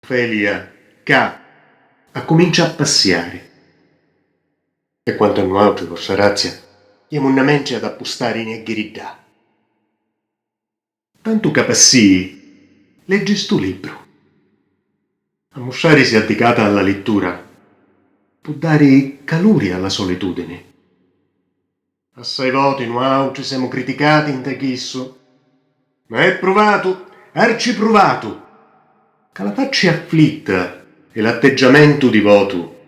Ofelia, comincia a passiare. E quanto a noi, per Sarazia, abbiamo una mente ad appostare in ghiridà. Tanto che passì, leggi sto libro. A mostrare si è dedicata alla lettura, può dare calore alla solitudine. Assai volte noi altri siamo criticati in tachisso, ma è provato, arciprovato, che la faccia afflitta e l'atteggiamento divoto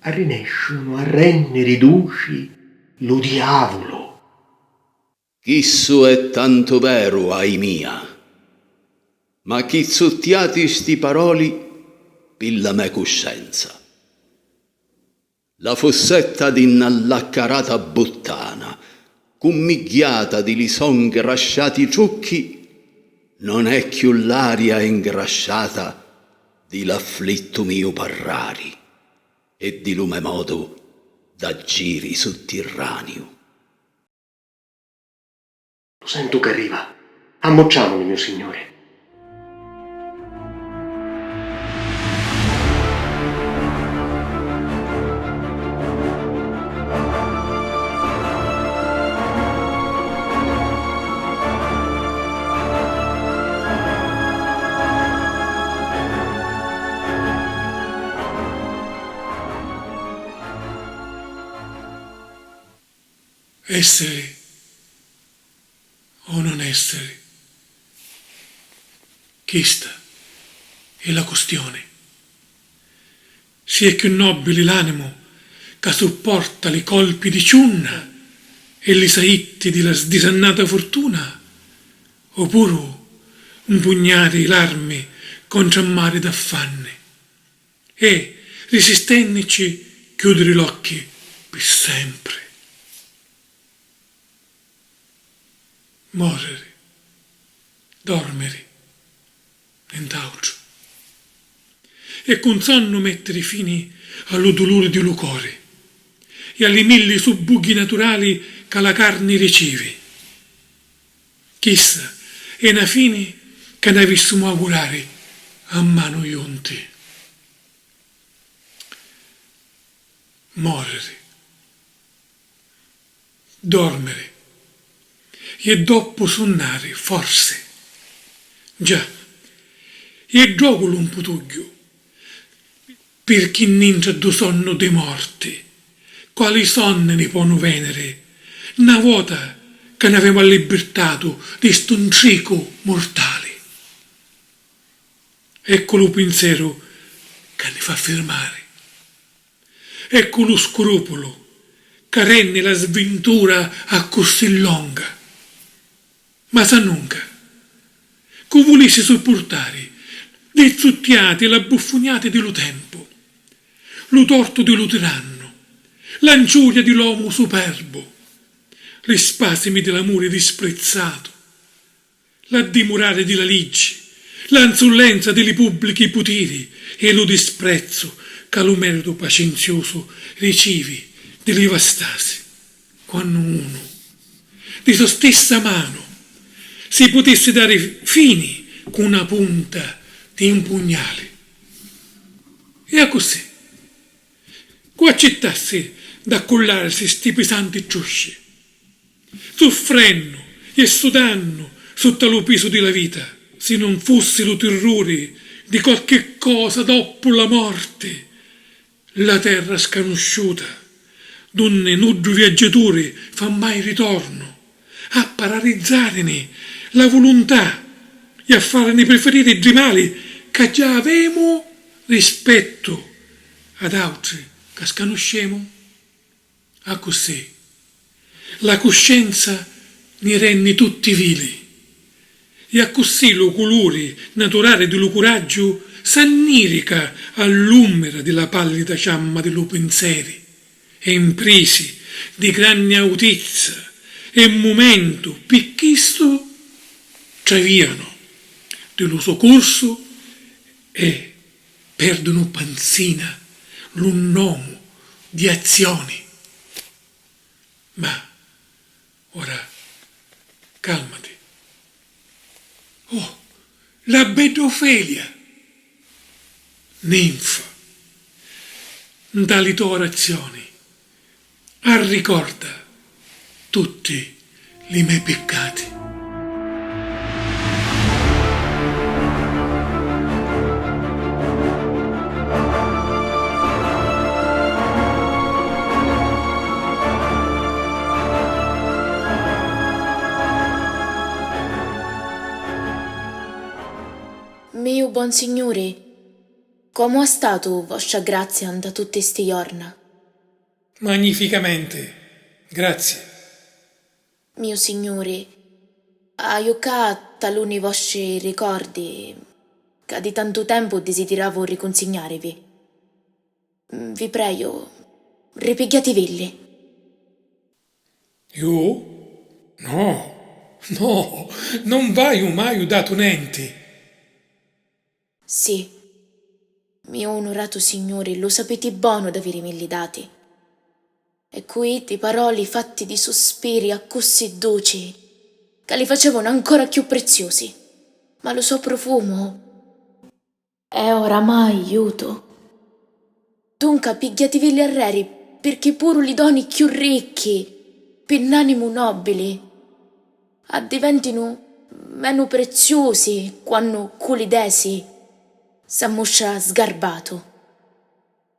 arrinescono a renne riduci lo diavolo. Chisso è tanto vero, ahimia, ma chi zottiati sti paroli pilla me coscienza. La fossetta d'innallaccarata buttana, cummighiata di lison grasciati ciucchi, non è chiù l'aria ingrasciata di l'afflitto mio parrari e di lume modo da giri sotterraneo. Lo sento che arriva. Ammocciamoli, mio signore. Essere o non essere, questa è la questione. Si è più nobile l'animo che sopporta i colpi di ciunna e li saitti di la sdisannata fortuna, oppure un pugnare di l'armi contro un mare d'affanne e, resistendoci, chiudere gli occhi per sempre. Morere, dormere, nient'altro. E con sonno mettere fine allo dolore di lucore e alle mille subbughi naturali che la carne riceve. Chissà, è una fine che ne avessimo augurare a mano ionte. Morere, dormere, e dopo sonnare, forse. Già, e gioco un putuglio, per chi ninja do sonno dei morti, quali sonne ne può venere, una volta che ne aveva libertato di st'un cico mortale. Ecco lo pensiero che ne fa fermare. Ecco lo scrupolo che rende la sventura a così lunga. Ma sa nunca, che volesse sopportare le zuttiate e la buffoniate dello tempo, lo torto dello tiranno, l'anciuria dell'uomo superbo, le spasimi dell'amore disprezzato, la dimorare della legge, l'insollenza dei pubblici poteri e lo disprezzo che lo merito pacenzioso ricevi delle vastasi, quando uno, di sua stessa mano, si potesse dare fini con una punta di un pugnale. E così, qua accettassi d'accullarsi sti pesanti ciusci, soffrenno e sudando sotto lo peso della vita, se non fosse lo terrore di qualche cosa dopo la morte, la terra sconosciuta, donne nudo viaggiatori fa mai ritorno, a paralizzarne la volontà e a farne preferire i mali che già avemo rispetto ad altri che sconosciamo. A così la coscienza ne rende tutti vili e a così lo colore naturale dello coraggio s'annirica all'umera della pallida ciamma dello pensieri e impresi di grande autezza e momento picchisto traviano dello suo corso e perdono panzina l'unnomo di azioni. Ma ora calmati. Oh, la bedofelia, ninfa, dalle tue orazioni, ricorda tutti i miei peccati. Mio buon signore, come è stato vostra grazia da tutte ste giorna? Magnificamente, grazie. Mio signore, aiucca taluni vostri ricordi che di tanto tempo desideravo riconsegnarvi. Vi prego, ripigliatevilli. Io? No, non vai mai dato niente. Sì, mio onorato signore, lo sapete buono d'avermi dati. E qui di parole fatti di sospiri a così dolci che li facevano ancora più preziosi. Ma lo so profumo è oramai aiuto. Dunque pigliatevi gli arreri perché pure li doni più ricchi, per l'animo nobile, diventino meno preziosi quando colidesi s'ammoscia sgarbato.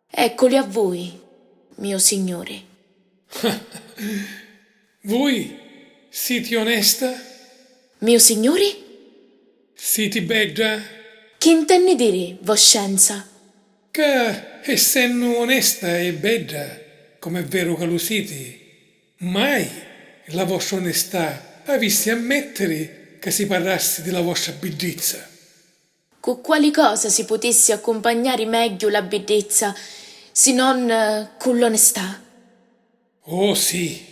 Eccoli a voi, mio signore. Voi siete onesta? Mio signore? Siete bella? Che intende dire, voscenza? Che essendo onesta e bella, come è vero che lo siete, mai la vostra onestà avessi ammettere che si parlasse della vostra bellezza. Con quali cosa si potesse accompagnare meglio la bellezza, se non con l'onestà? Oh sì,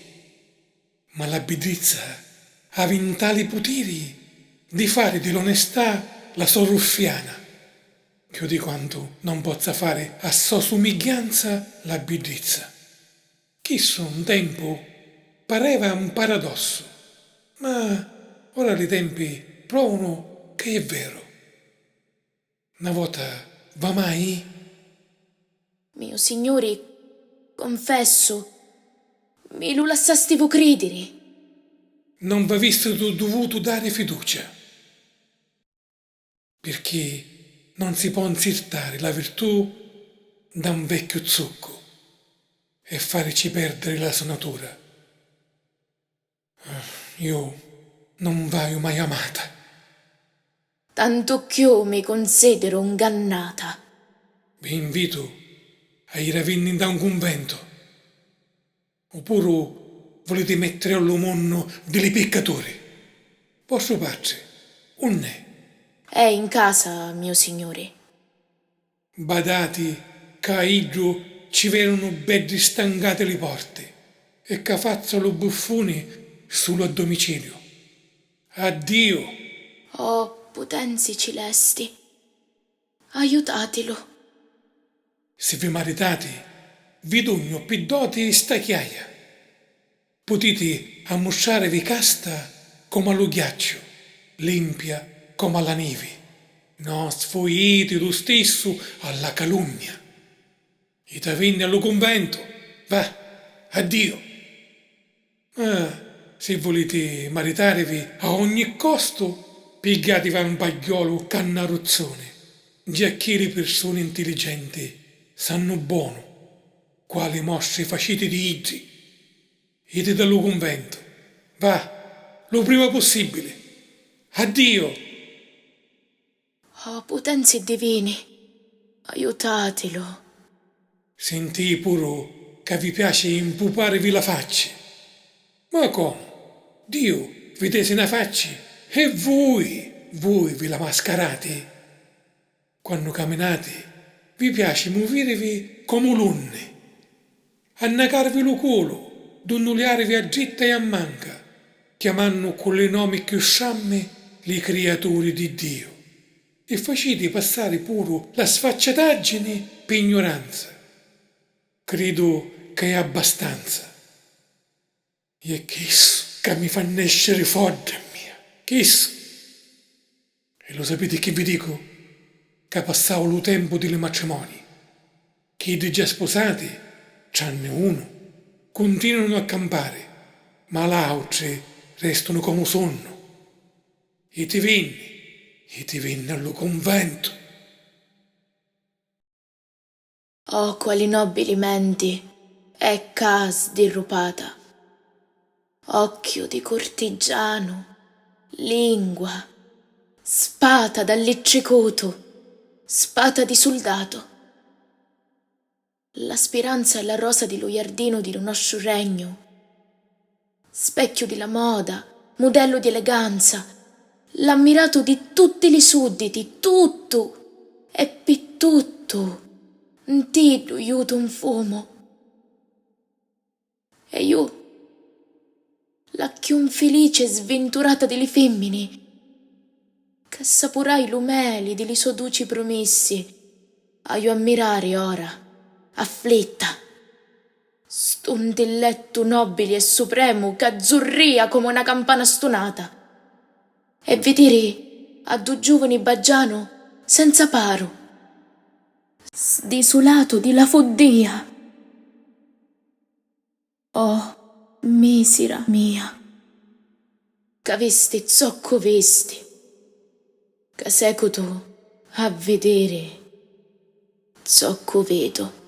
ma la bellezza ha tali poteri di fare dell'onestà la sua ruffiana, più di quanto non possa fare a sua somiglianza la bellezza. Chissà un tempo pareva un paradosso, ma ora i tempi provano che è vero. Una volta va mai? Mio signore, confesso, mi lo lassastevo credere. Non vi visto dovuto dare fiducia, perché non si può insertare la virtù da un vecchio zucco e farci perdere la sua natura. Io non vaio mai amata. Tanto ch'io mi considero ingannata. Vi invito a ir a venire da un convento, oppure volete mettere all'umonno dei peccatori. Vostro padre, un è. È in casa, mio signore. Badati che a idro ci verono belli stangate le porte e che fazzolo buffoni solo a domicilio. Addio! Oh, potenzi celesti, aiutatelo. Se vi maritate, vi dogno più doti sta chiaia. Potete ammostrarvi casta come allo ghiaccio, limpia come alla neve. Non sfogliete lo stesso alla calunnia. I ta vinni allo convento, va, addio. Ma se volete maritarevi a ogni costo, pigliatevi un pagliolo cannaruzzone. Giacché le persone intelligenti sanno buono quale mosse facete di izzi. Ite dallo convento, va, lo prima possibile. Addio. Oh, potenze divine, aiutatelo. Sentì pure che vi piace impuparevi la faccia. Ma come? Dio, vedete una faccia e voi vi la mascarate. Quando camminate, vi piace muoverevi come lunne, annacarvi lo culo, donnuliarevi a gitta e a manca, chiamando con le nomi più sciamme le creature di Dio, e facete passare pure la sfacciataggine per ignoranza. Credo che è abbastanza. E chisso che mi fa nascere forte mia, chisso. E lo sapete che vi dico? Che passavo lo tempo delle matrimoni. Chi di già sposati, c'hanne uno, continuano a campare, ma l'altri restano come sonno. E ti venne allo convento. Oh, quali nobili menti, e cas dirrupata. Occhio di cortigiano, lingua, spada dall'eccecoto, spada di soldato. La speranza è la rosa di lo giardino di lo nostro regno, specchio di la moda, modello di eleganza, l'ammirato di tutti i sudditi, tutto, e per tutto, non ti aiuto un fumo. E io, la più infelice e sventurata delle femmine, che assaporai l'umeli degli suoi duci promessi, a io ammirare ora, afflitta, sto intelletto nobile e supremo che azzurria come una campana stonata, e vedere a due giovani baggiano senza paro, sdesolato di la follia. Oh, misera mia, che zocco vesti, che secuto a vedere zocco vedo.